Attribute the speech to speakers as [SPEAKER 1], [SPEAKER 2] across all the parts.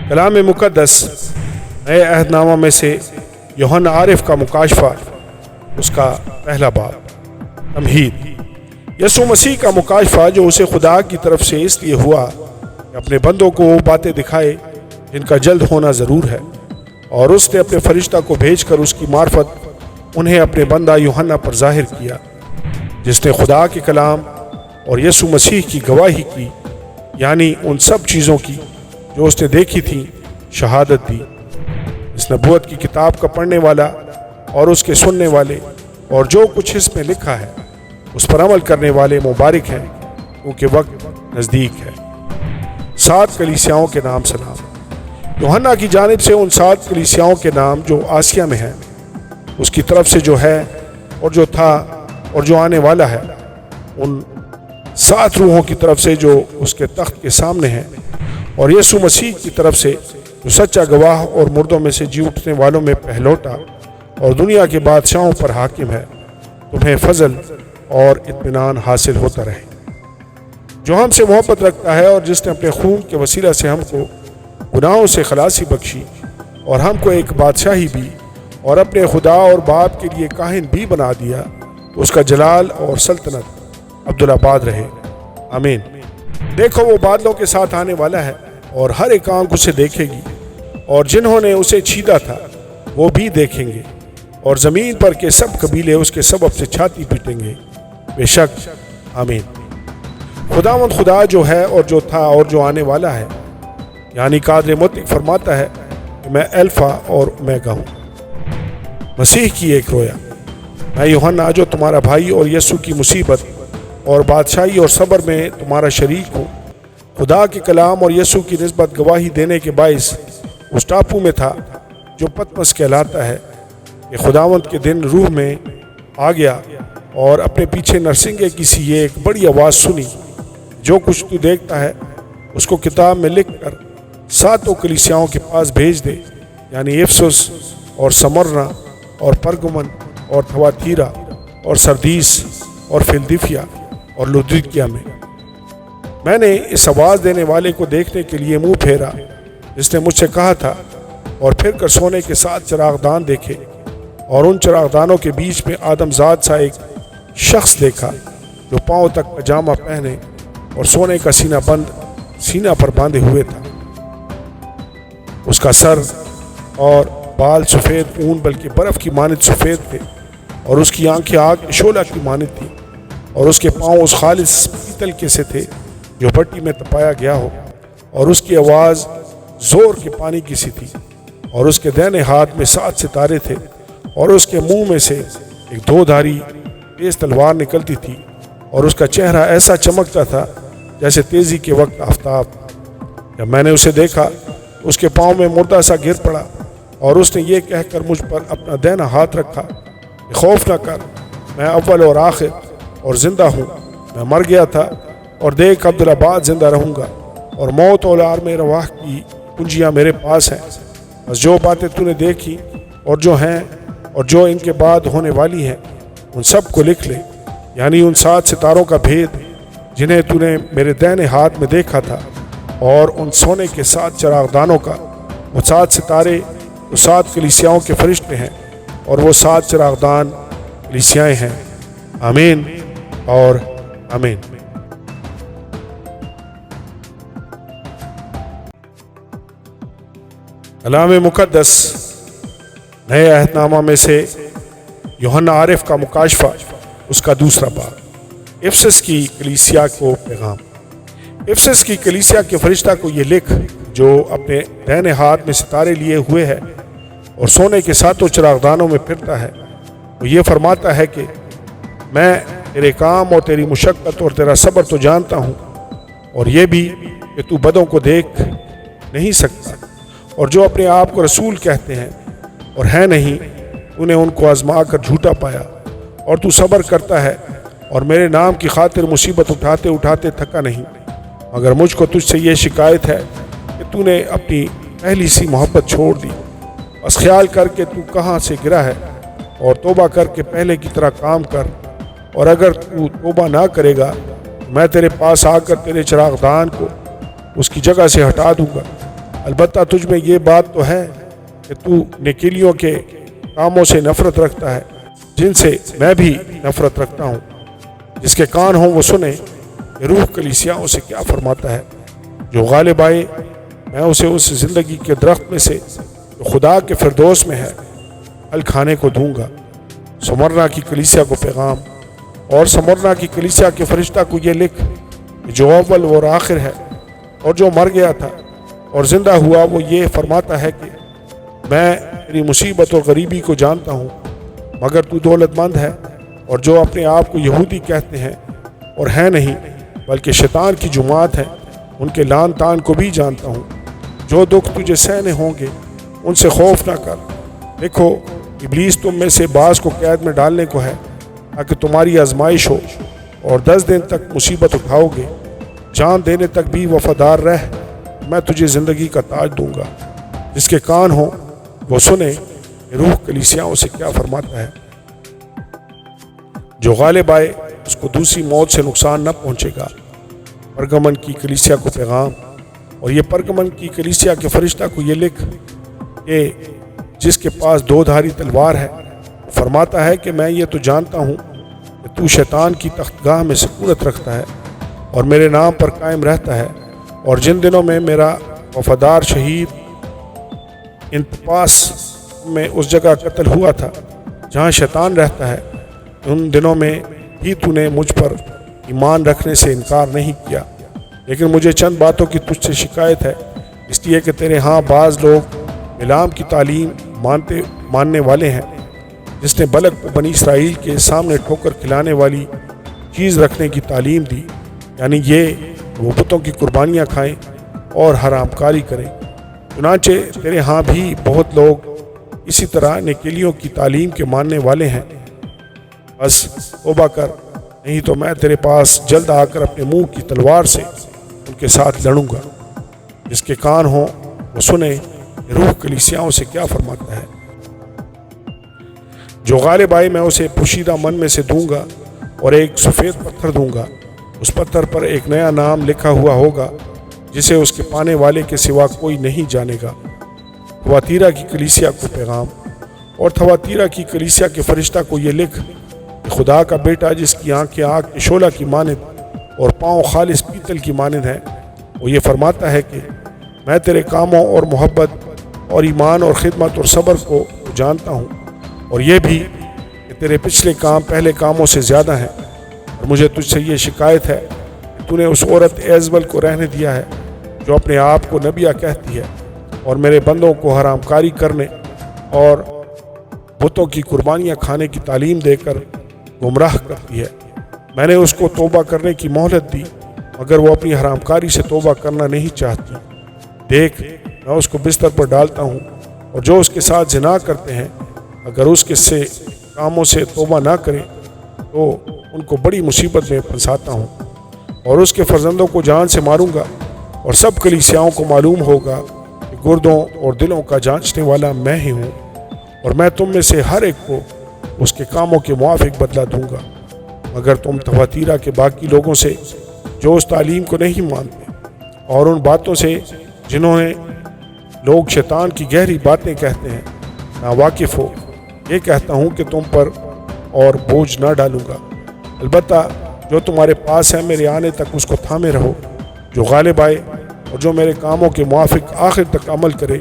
[SPEAKER 1] کلام مقدس نئے عہد نامہ میں سے یوحنا عارف کا مکاشفہ، اس کا پہلا باب۔ تمہید۔ یسوع مسیح کا مکاشفہ جو اسے خدا کی طرف سے اس لیے ہوا کہ اپنے بندوں کو وہ باتیں دکھائے جن کا جلد ہونا ضرور ہے، اور اس نے اپنے فرشتہ کو بھیج کر اس کی معرفت انہیں اپنے بندہ یوحنا پر ظاہر کیا، جس نے خدا کے کلام اور یسوع مسیح کی گواہی کی، یعنی ان سب چیزوں کی جو اس نے دیکھی تھی شہادت دی۔ اس نبوت کی کتاب کا پڑھنے والا اور اس کے سننے والے اور جو کچھ اس میں لکھا ہے اس پر عمل کرنے والے مبارک ہیں، کیونکہ وقت نزدیک ہے۔ 7 کلیسیاؤں کے نام سلام۔ یوحنا کی جانب سے ان 7 کلیسیاؤں کے نام جو آسیا میں ہیں، اس کی طرف سے جو ہے اور جو تھا اور جو آنے والا ہے، ان 7 روحوں کی طرف سے جو اس کے تخت کے سامنے ہیں، اور یسوع مسیح کی طرف سے جو سچا گواہ اور مردوں میں سے جی اٹھنے والوں میں پہلوٹا اور دنیا کے بادشاہوں پر حاکم ہے، تمہیں فضل اور اطمینان حاصل ہوتا رہے۔ جو ہم سے محبت رکھتا ہے اور جس نے اپنے خون کے وسیلہ سے ہم کو گناہوں سے خلاصی بخشی اور ہم کو ایک بادشاہی بھی اور اپنے خدا اور باپ کے لیے کاہن بھی بنا دیا، اس کا جلال اور سلطنت عبدالآباد رہے، آمین۔ دیکھو وہ بادلوں کے ساتھ آنے والا ہے، اور ہر ایک آنکھ اسے دیکھے گی، اور جنہوں نے اسے چھیدا تھا وہ بھی دیکھیں گے، اور زمین پر کے سب قبیلے اس کے سبب سے چھاتی پیٹیں گے، بے شک، آمین۔ خداوند خدا جو ہے اور جو تھا اور جو آنے والا ہے، یعنی قادر مطلق فرماتا ہے کہ میں الفا اور اومیگا ہوں۔ مسیح کی ایک رویا۔ میں یوحنا جو تمہارا بھائی اور یسوع کی مصیبت اور بادشاہی اور صبر میں تمہارا شریک ہوں، خدا کے کلام اور یسوع کی نسبت گواہی دینے کے باعث اس ٹاپو میں تھا جو پتمس کہلاتا ہے، کہ خداوند کے دن روح میں آ گیا اور اپنے پیچھے نرسنگے کی سی یہ ایک بڑی آواز سنی، جو کچھ تو دیکھتا ہے اس کو کتاب میں لکھ کر 7 کلیسیاؤں کے پاس بھیج دے، یعنی افسس اور سمرنا اور پرگمن اور تھواتیرا اور سردیس اور فلدلفیا اور لودیکیا میں نے اس آواز دینے والے کو دیکھنے کے لیے منہ پھیرا جس نے مجھ سے کہا تھا، اور پھر کر سونے کے 7 چراغدان دیکھے، اور ان چراغدانوں کے بیچ میں آدم ذات سا ایک شخص دیکھا جو پاؤں تک پاجامہ پہنے اور سونے کا سینہ پر باندھے ہوئے تھا۔ اس کا سر اور بال سفید اون بلکہ برف کی مانند سفید تھے، اور اس کی آنکھیں آگ کے شعلہ کی مانند تھیں، اور اس کے پاؤں اس خالص پیتل کے سے تھے جو بھٹی میں تپایا گیا ہو، اور اس کی آواز زور کے پانی کی سی تھی، اور اس کے دائنے ہاتھ میں 7 ستارے تھے، اور اس کے منہ میں سے ایک 2 دھاری تیز تلوار نکلتی تھی، اور اس کا چہرہ ایسا چمکتا تھا جیسے تیزی کے وقت آفتاب۔ جب میں نے اسے دیکھا، اس کے پاؤں میں مردہ سا گر پڑا، اور اس نے یہ کہہ کر مجھ پر اپنا دائنا ہاتھ رکھا کہ خوف نہ کر، میں اول اور آخر اور زندہ ہوں۔ میں مر گیا تھا، اور دیکھ عبدالآباد زندہ رہوں گا، اور موت اور عالم ارواح کی کنجیاں میرے پاس ہیں۔ بس جو باتیں تو نے دیکھی اور جو ہیں اور جو ان کے بعد ہونے والی ہیں، ان سب کو لکھ لے، یعنی ان 7 ستاروں کا بھید جنہیں تو نے میرے دائنے ہاتھ میں دیکھا تھا، اور ان سونے کے 7 چراغدانوں کا۔ وہ 7 ستارے وہ 7 کلیسیاؤں کے فرشتے ہیں، اور وہ 7 چراغدان کلیسیائیں ہیں، آمین اور آمین۔ کلام مقدس نئے عہد نامہ میں سے یوحنا عارف کا مکاشفہ، اس کا دوسرا باب۔ افسس کی کلیسیا کو پیغام۔ افسس کی کلیسیا کے فرشتہ کو یہ لکھ جو اپنے دائنے ہاتھ میں ستارے لیے ہوئے ہے اور سونے کے 7 چراغدانوں میں پھرتا ہے، وہ یہ فرماتا ہے کہ میں تیرے کام اور تیری مشقت اور تیرا صبر تو جانتا ہوں، اور یہ بھی کہ تو بدوں کو دیکھ نہیں سکتا، اور جو اپنے آپ کو رسول کہتے ہیں اور ہیں نہیں، تو نے ان کو آزما کر جھوٹا پایا، اور تو صبر کرتا ہے اور میرے نام کی خاطر مصیبت اٹھاتے اٹھاتے تھکا نہیں، مگر مجھ کو تجھ سے یہ شکایت ہے کہ تو نے اپنی پہلی سی محبت چھوڑ دی۔ بس خیال کر کے تو کہاں سے گرا ہے، اور توبہ کر کے پہلے کی طرح کام کر، اور اگر تو توبہ نہ کرے گا میں تیرے پاس آ کر تیرے چراغدان کو اس کی جگہ سے ہٹا دوں گا، البتہ تجھ میں یہ بات تو ہے کہ تو نکیلیوں کے کاموں سے نفرت رکھتا ہے جن سے میں بھی نفرت رکھتا ہوں۔ جس کے کان ہوں وہ سنے کہ روح کلیسیاؤں سے کیا فرماتا ہے۔ جو غالب آئے میں اسے اس زندگی کے درخت میں سے جو خدا کے فردوس میں ہے پھل کھانے کو دوں گا۔ سمرنا کی کلیسیا کو پیغام، اور سمرنا کی کلیسیا کے فرشتہ کو یہ لکھ کہ جو اول اور آخر ہے اور جو مر گیا تھا اور زندہ ہوا، وہ یہ فرماتا ہے کہ میں تیری مصیبت اور غریبی کو جانتا ہوں، مگر تو دولت مند ہے اور جو اپنے آپ کو یہودی کہتے ہیں اور ہیں نہیں بلکہ شیطان کی جماعت ہے، ان کے لان تان کو بھی جانتا ہوں۔ جو دکھ تجھے سہنے ہوں گے ان سے خوف نہ کر۔ دیکھو ابلیس تم میں سے بعض کو قید میں ڈالنے کو ہے تاکہ تمہاری آزمائش ہو، اور 10 دن تک مصیبت اٹھاؤ گے۔ جان دینے تک بھی وفادار رہ، میں تجھے زندگی کا تاج دوں گا۔ جس کے کان ہوں وہ سنے کہ روح کلیسیاؤں سے کیا فرماتا ہے۔ جو غالب آئے اس کو دوسری موت سے نقصان نہ پہنچے گا۔ پرگمن کی کلیسیا کو پیغام، اور یہ پرگمن کی کلیسیا کے فرشتہ کو یہ لکھ کہ جس کے پاس 2 دھاری تلوار ہے فرماتا ہے کہ میں یہ تو جانتا ہوں کہ تو شیطان کی تختگاہ میں سکونت رکھتا ہے اور میرے نام پر قائم رہتا ہے، اور جن دنوں میں میرا وفادار شہید انتپاس میں اس جگہ قتل ہوا تھا جہاں شیطان رہتا ہے، ان دنوں میں بھی تو نے مجھ پر ایمان رکھنے سے انکار نہیں کیا۔ لیکن مجھے چند باتوں کی تجھ سے شکایت ہے، اس لیے کہ تیرے ہاں بعض لوگ بلعام کی تعلیم ماننے والے ہیں، جس نے بلک کو بنی اسرائیل کے سامنے ٹھوکر کھلانے والی چیز رکھنے کی تعلیم دی، یعنی یہ وہ بتوں کی قربانیاں کھائیں اور حرام کاری کریں۔ چنانچہ تیرے ہاں بھی بہت لوگ اسی طرح نکیلیوں کی تعلیم کے ماننے والے ہیں۔ بس توبہ کر، نہیں تو میں تیرے پاس جلد آ کر اپنے منہ کی تلوار سے ان کے ساتھ لڑوں گا۔ جس کے کان ہوں وہ سنے کہ روح کلیسیاؤں سے کیا فرماتا ہے۔ جو غالب آئے میں اسے پوشیدہ من میں سے دوں گا اور ایک سفید پتھر دوں گا، اس پتھر پر ایک نیا نام لکھا ہوا ہوگا جسے اس کے پانے والے کے سوا کوئی نہیں جانے گا۔ تھواتیرا کی کلیسیا کو پیغام، اور تھواتیرا کی کلیسیا کے فرشتہ کو یہ لکھ کہ خدا کا بیٹا جس کی آنکھیں آگ کے شعلہ کی مانند اور پاؤں خالص پیتل کی مانند ہیں، وہ یہ فرماتا ہے کہ میں تیرے کاموں اور محبت اور ایمان اور خدمت اور صبر کو جانتا ہوں، اور یہ بھی کہ تیرے پچھلے کام پہلے کاموں سے زیادہ ہیں، اور مجھے تجھ سے یہ شکایت ہے کہ تو نے اس عورت ایزبل کو رہنے دیا ہے جو اپنے آپ کو نبیہ کہتی ہے اور میرے بندوں کو حرام کاری کرنے اور بتوں کی قربانیاں کھانے کی تعلیم دے کر گمراہ کرتی ہے۔ میں نے اس کو توبہ کرنے کی مہلت دی مگر وہ اپنی حرام کاری سے توبہ کرنا نہیں چاہتی۔ دیکھ میں اس کو بستر پر ڈالتا ہوں، اور جو اس کے ساتھ زنا کرتے ہیں اگر اس کے سے کاموں سے توبہ نہ کریں تو ان کو بڑی مصیبت میں پھنساتا ہوں، اور اس کے فرزندوں کو جان سے ماروں گا، اور سب کلیسیاؤں کو معلوم ہوگا کہ گردوں اور دلوں کا جانچنے والا میں ہی ہوں، اور میں تم میں سے ہر ایک کو اس کے کاموں کے موافق بدلہ دوں گا۔ مگر تم تھواتیرا کے باقی لوگوں سے جو اس تعلیم کو نہیں مانتے اور ان باتوں سے جنہوں نے لوگ شیطان کی گہری باتیں کہتے ہیں ناواقف ہو، یہ کہتا ہوں کہ تم پر اور بوجھ نہ ڈالوں گا۔ البتہ جو تمہارے پاس ہے میرے آنے تک اس کو تھامے رہو۔ جو غالب آئے اور جو میرے کاموں کے موافق آخر تک عمل کرے،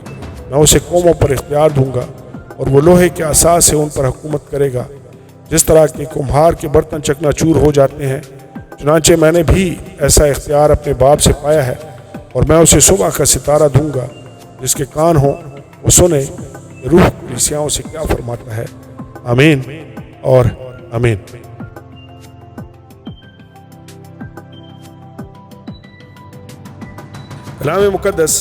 [SPEAKER 1] میں اسے قوموں پر اختیار دوں گا، اور وہ لوہے کے اساس سے ان پر حکومت کرے گا، جس طرح کہ کمہار کے برتن چکنا چور ہو جاتے ہیں۔ چنانچہ میں نے بھی ایسا اختیار اپنے باپ سے پایا ہے، اور میں اسے صبح کا ستارہ دوں گا۔ جس کے کان ہوں وہ سنے روح کلیسیاؤں سے کیا فرماتا ہے۔ آمین اور آمین۔ کلام مقدس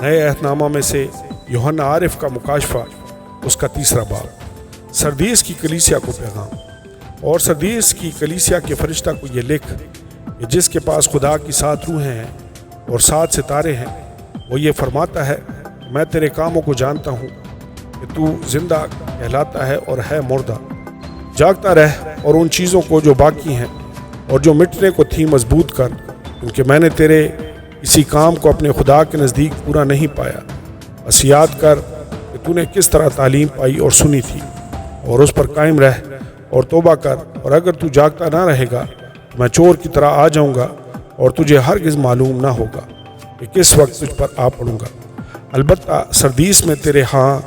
[SPEAKER 1] نئے عہد نامہ میں سے یوحنا عارف کا مکاشفہ، اس کا 3 باب۔ سردیس کی کلیسیا کو پیغام، اور سردیس کی کلیسیا کے فرشتہ کو یہ لکھ کہ جس کے پاس خدا کی 7 روحیں ہیں اور 7 ستارے ہیں، وہ یہ فرماتا ہے میں تیرے کاموں کو جانتا ہوں کہ تو زندہ کہلاتا ہے اور ہے مردہ۔ جاگتا رہ اور ان چیزوں کو جو باقی ہیں اور جو مٹنے کو تھی مضبوط کر، کیونکہ میں نے تیرے کسی کام کو اپنے خدا کے نزدیک پورا نہیں پایا، بس یاد کر کہ تو نے کس طرح تعلیم پائی اور سنی تھی، اور اس پر قائم رہ اور توبہ کر۔ اور اگر تو جاگتا نہ رہے گا تو میں چور کی طرح آ جاؤں گا اور تجھے ہرگز معلوم نہ ہوگا کہ کس وقت تجھ پر آ پڑوں گا۔ البتہ سردیس میں تیرے ہاں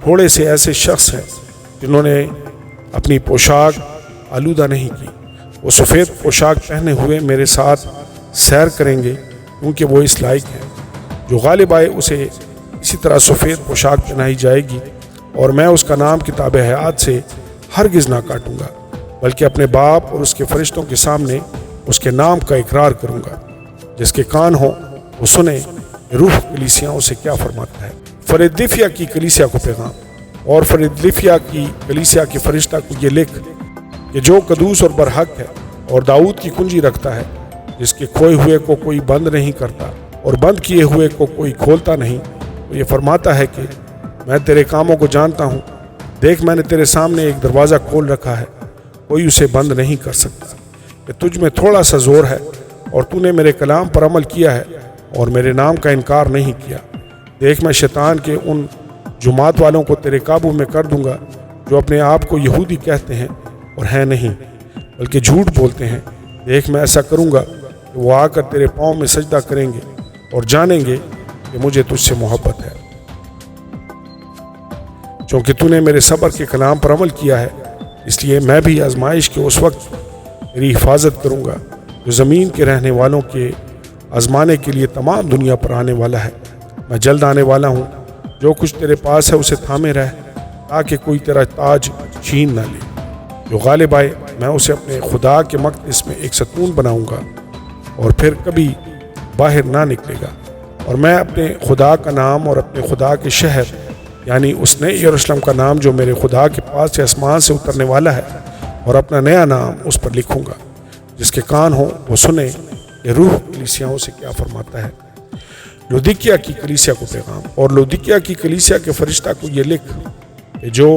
[SPEAKER 1] تھوڑے سے ایسے شخص ہیں جنہوں نے اپنی پوشاک آلودہ نہیں کی، وہ سفید پوشاک پہنے ہوئے میرے ساتھ سیر کریں گے، کیونکہ وہ اس لائق ہیں۔ جو غالب آئے اسے اسی طرح سفید پوشاک پہنائی جائے گی، اور میں اس کا نام کتاب حیات سے ہرگز نہ کاٹوں گا، بلکہ اپنے باپ اور اس کے فرشتوں کے سامنے اس کے نام کا اقرار کروں گا۔ جس کے کان ہو وہ سنے روح کلیسیاؤں سے کیا فرماتا ہے۔ فلادلفیا کی کلیسیا کو پیغام، اور فلادلفیا کی کلیسیا کے فرشتہ کو یہ لکھ کہ جو قدوس اور برحق ہے اور داؤد کی کنجی رکھتا ہے، جس کے کھوئے ہوئے کو کوئی بند نہیں کرتا اور بند کیے ہوئے کو کوئی کھولتا نہیں، وہ یہ فرماتا ہے کہ میں تیرے کاموں کو جانتا ہوں۔ دیکھ، میں نے تیرے سامنے ایک دروازہ کھول رکھا ہے، کوئی اسے بند نہیں کر سکتا۔ کہ تجھ میں تھوڑا سا زور ہے اور تو نے میرے کلام پر عمل کیا ہے اور میرے نام کا انکار نہیں کیا۔ دیکھ، میں شیطان کے ان جماعت والوں کو تیرے قابو میں کر دوں گا جو اپنے آپ کو یہودی کہتے ہیں اور ہیں نہیں، بلکہ جھوٹ بولتے ہیں۔ دیکھ، میں ایسا کروں گا کہ وہ آ کر تیرے پاؤں میں سجدہ کریں گے اور جانیں گے کہ مجھے تجھ سے محبت ہے، چونکہ تو نے میرے صبر کے کلام پر عمل کیا ہے۔ اس لیے میں بھی آزمائش کے اس وقت تیری حفاظت کروں گا جو زمین کے رہنے والوں کے آزمانے کے لیے تمام دنیا پر آنے والا ہے۔ میں جلد آنے والا ہوں، جو کچھ تیرے پاس ہے اسے تھامے رہ، تاکہ کوئی تیرا تاج چھین نہ لے۔ جو غالب آئے میں اسے اپنے خدا کے مقدس میں ایک ستون بناؤں گا اور پھر کبھی باہر نہ نکلے گا، اور میں اپنے خدا کا نام اور اپنے خدا کے شہر یعنی اس نئے یروشلم کا نام جو میرے خدا کے پاس سے آسمان سے اترنے والا ہے، اور اپنا نیا نام اس پر لکھوں گا۔ جس کے کان ہو وہ سنے کہ روح کلیسیاؤں سے کیا فرماتا ہے۔ لودیکیا کی کلیسیا کو پیغام، اور لودیکیا کی کلیسیا کے فرشتہ کو یہ لکھ کہ جو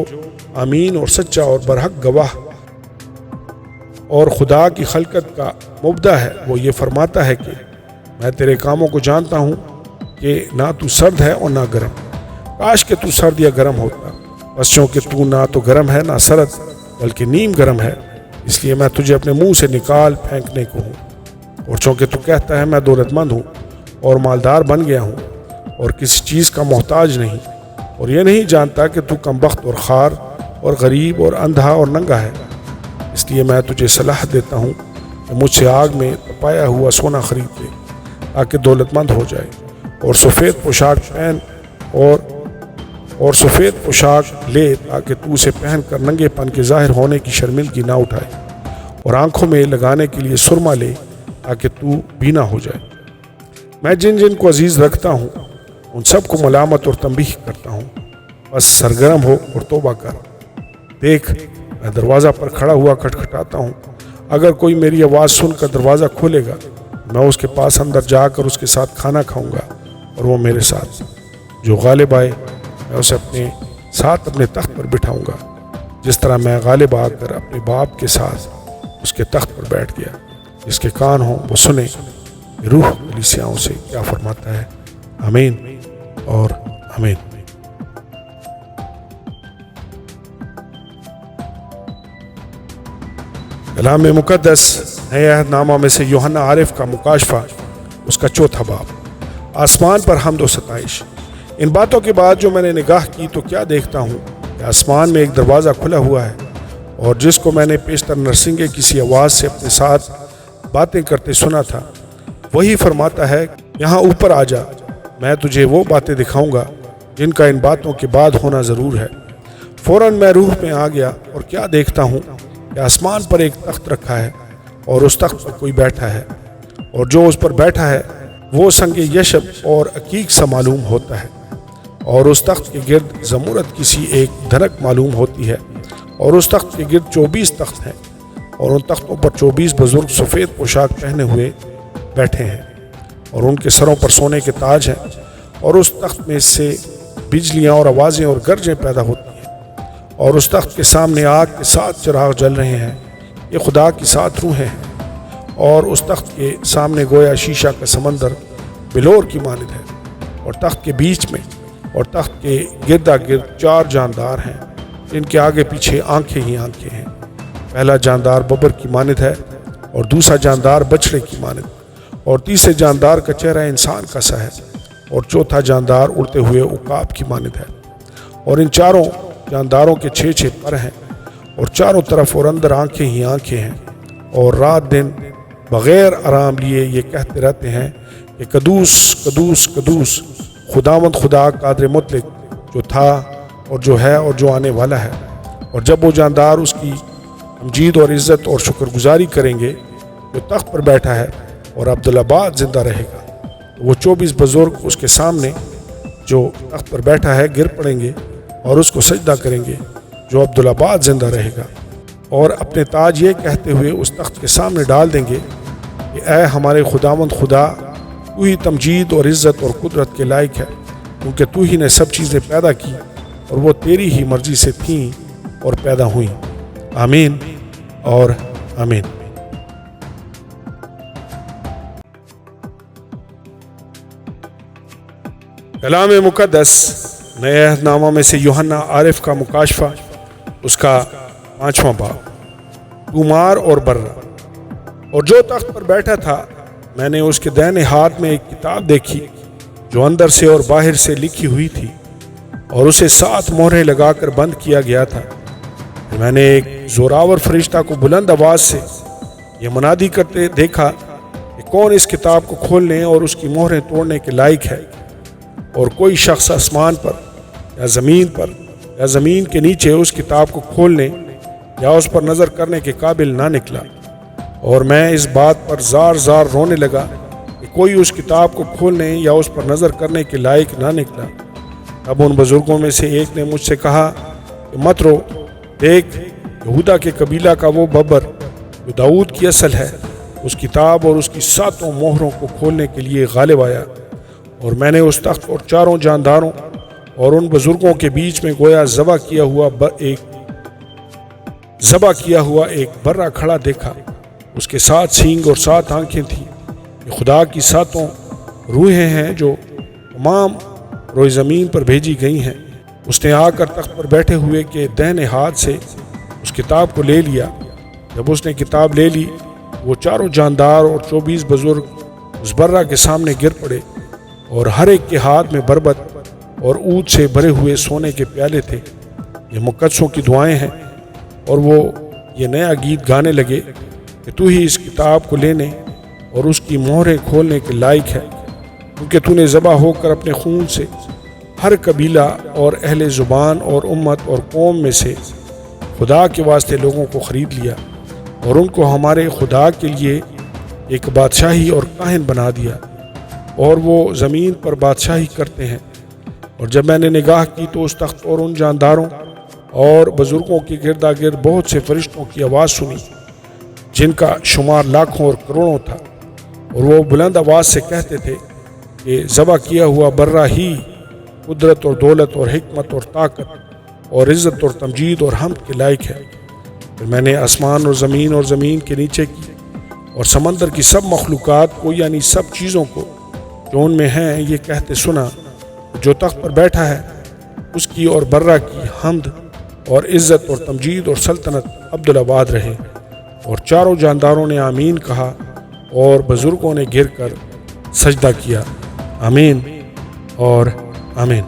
[SPEAKER 1] امین اور سچا اور برحق گواہ اور خدا کی خلقت کا مبدع ہے، وہ یہ فرماتا ہے کہ میں تیرے کاموں کو جانتا ہوں کہ نہ تو سرد ہے اور نہ گرم۔ کاش کہ تو سرد یا گرم ہوتا، بس چونکہ تو نہ تو گرم ہے نہ سرد بلکہ نیم گرم ہے، اس لیے میں تجھے اپنے منہ سے نکال پھینکنے کو ہوں۔ اور چونکہ تو کہتا ہے میں دولت مند ہوں اور مالدار بن گیا ہوں اور کسی چیز کا محتاج نہیں، اور یہ نہیں جانتا کہ تو کمبخت اور خوار اور غریب اور اندھا اور ننگا ہے، اس لیے میں تجھے صلاح دیتا ہوں کہ مجھ سے آگ میں تپایا ہوا سونا خرید لے تاکہ دولت مند ہو جائے، اور سفید پوشاک پہن اور سفید پوشاک لے تاکہ تو اسے پہن کر ننگے پن کے ظاہر ہونے کی شرمندگی نہ اٹھائے، اور آنکھوں میں لگانے کے لیے سرما لے تاکہ تو بینا ہو جائے۔ میں جن جن کو عزیز رکھتا ہوں ان سب کو ملامت اور تنبیہ کرتا ہوں، بس سرگرم ہو اور توبہ کر۔ دیکھ، میں دروازہ پر کھڑا ہوا کھٹکھٹاتا ہوں، اگر کوئی میری آواز سن کر دروازہ کھولے گا میں اس کے پاس اندر جا کر اس کے ساتھ کھانا کھاؤں گا اور وہ میرے ساتھ۔ جو غالب آئے میں اسے اپنے ساتھ اپنے تخت پر بٹھاؤں گا، جس طرح میں غالب آ کر اپنے باپ کے ساتھ اس کے تخت پر بیٹھ گیا۔ جس کے کان ہوں وہ سنے روح کلیسیاؤں سے کیا فرماتا ہے۔ آمین اور آمین۔ کلام مقدس نئے عہد نامہ میں سے یوحنا عارف کا مکاشفہ، اس کا چوتھا باب۔ آسمان پر حمد و ستائش۔ ان باتوں کے بعد جو میں نے نگاہ کی تو کیا دیکھتا ہوں کہ آسمان میں ایک دروازہ کھلا ہوا ہے، اور جس کو میں نے پیشتر نرسنگے کسی آواز سے اپنے ساتھ باتیں کرتے سنا تھا، وہی فرماتا ہے یہاں اوپر آ جا، میں تجھے وہ باتیں دکھاؤں گا جن کا ان باتوں کے بعد ہونا ضرور ہے۔ فوراً میں روح میں آ گیا اور کیا دیکھتا ہوں کہ آسمان پر ایک تخت رکھا ہے اور اس تخت پر کوئی بیٹھا ہے، اور جو اس پر بیٹھا ہے وہ سنگ یشب اور عقیق سا معلوم ہوتا ہے، اور اس تخت کے گرد زمرد کسی ایک دھنک معلوم ہوتی ہے، اور اس تخت کے گرد 24 تخت ہیں، اور ان تختوں پر 24 بزرگ سفید پوشاک پہنے ہوئے بیٹھے ہیں، اور ان کے سروں پر سونے کے تاج ہیں، اور اس تخت میں سے بجلیاں اور آوازیں اور گرجیں پیدا ہوتی ہیں، اور اس تخت کے سامنے آگ کے 7 چراغ جل رہے ہیں، یہ خدا کی 7 روحیں ہیں، اور اس تخت کے سامنے گویا شیشہ کا سمندر بلور کی مانند ہے، اور تخت کے بیچ میں اور تخت کے گردا گرد 4 جاندار ہیں جن کے آگے پیچھے آنکھیں ہی آنکھیں ہیں۔ پہلا جاندار ببر کی مانند ہے، اور دوسرا جاندار بچڑے کی مانند، اور تیسرے جاندار کا چہرہ انسان کا سا ہے، اور چوتھا جاندار اڑتے ہوئے عقاب کی مانند ہے۔ اور ان 4 جانداروں کے 6 پر ہیں، اور چاروں طرف اور اندر آنکھیں ہی آنکھیں ہیں، اور رات دن بغیر آرام لیے یہ کہتے رہتے ہیں کہ قدوس قدوس قدوس خداوند خدا قادر مطلق، جو تھا اور جو ہے اور جو آنے والا ہے۔ اور جب وہ جاندار اس کی تمجید اور عزت اور شکر گزاری کریں گے جو تخت پر بیٹھا ہے اور عبدالآباد زندہ رہے گا، تو وہ 24 بزرگ اس کے سامنے جو تخت پر بیٹھا ہے گر پڑیں گے اور اس کو سجدہ کریں گے جو عبدالآباد زندہ رہے گا، اور اپنے تاج یہ کہتے ہوئے اس تخت کے سامنے ڈال دیں گے کہ اے ہمارے خداوند خدا، تو ہی تمجید اور عزت اور قدرت کے لائق ہے، کیونکہ تو ہی نے سب چیزیں پیدا کی اور وہ تیری ہی مرضی سے تھیں اور پیدا ہوئیں۔ آمین اور آمین۔ کلام مقدس نئے عہد نامہ میں سے یوحنا عارف کا مکاشفہ، اس کا 5واں باب۔ طومار اور برہ۔ اور جو تخت پر بیٹھا تھا، میں نے اس کے دائنے ہاتھ میں ایک کتاب دیکھی جو اندر سے اور باہر سے لکھی ہوئی تھی، اور اسے 7 مہریں لگا کر بند کیا گیا تھا۔ میں نے ایک زوراور فرشتہ کو بلند آواز سے یہ منادی کرتے دیکھا کہ کون اس کتاب کو کھولنے اور اس کی مہریں توڑنے کے لائق ہے؟ اور کوئی شخص آسمان پر یا زمین پر یا زمین کے نیچے اس کتاب کو کھولنے یا اس پر نظر کرنے کے قابل نہ نکلا۔ اور میں اس بات پر زار زار رونے لگا کہ کوئی اس کتاب کو کھولنے یا اس پر نظر کرنے کے لائق نہ نکلا۔ اب ان بزرگوں میں سے ایک نے مجھ سے کہا کہ مت رو، دیکھ یہودا کے قبیلہ کا وہ ببر جو داؤد کی اصل ہے، اس کتاب اور اس کی 7 مہروں کو کھولنے کے لیے غالب آیا۔ اور میں نے اس تخت اور 4 جانداروں اور ان بزرگوں کے بیچ میں گویا ذبح کیا ہوا ایک برہ کھڑا دیکھا۔ اس کے 7 سینگ اور 7 آنکھیں تھیں۔ یہ خدا کی 7 روحیں ہیں جو تمام روئے زمین پر بھیجی گئی ہیں۔ اس نے آ کر تخت پر بیٹھے ہوئے کے دہنے ہاتھ سے اس کتاب کو لے لیا۔ جب اس نے کتاب لے لی، وہ 4 جاندار اور 24 بزرگ اس برہ کے سامنے گر پڑے، اور ہر ایک کے ہاتھ میں بربط اور عود سے بھرے ہوئے سونے کے پیالے تھے۔ یہ مقدسوں کی دعائیں ہیں، اور وہ یہ نیا گیت گانے لگے کہ تو ہی اس کتاب کو لینے اور اس کی مہریں کھولنے کے لائق ہے، کیونکہ تو نے ذبح ہو کر اپنے خون سے ہر قبیلہ اور اہل زبان اور امت اور قوم میں سے خدا کے واسطے لوگوں کو خرید لیا، اور ان کو ہمارے خدا کے لیے ایک بادشاہی اور کاہن بنا دیا، اور وہ زمین پر بادشاہی کرتے ہیں۔ اور جب میں نے نگاہ کی تو اس تخت اور ان جانداروں اور بزرگوں کے گردا گرد بہت سے فرشتوں کی آواز سنی، جن کا شمار لاکھوں اور کروڑوں تھا، اور وہ بلند آواز سے کہتے تھے کہ ذبح کیا ہوا برہ ہی قدرت اور دولت اور حکمت اور طاقت اور عزت اور تمجید اور حمد کے لائق ہے۔ پھر میں نے آسمان اور زمین کے نیچے کی اور سمندر کی سب مخلوقات کو، یعنی سب چیزوں کو جو ان میں ہیں، یہ کہتے سنا، جو تخت پر بیٹھا ہے اس کی اور برہ کی حمد اور عزت اور تمجید اور سلطنت عبدالآباد رہے۔ اور 4 جانداروں نے آمین کہا، اور بزرگوں نے گر کر سجدہ کیا۔ آمین اور آمین۔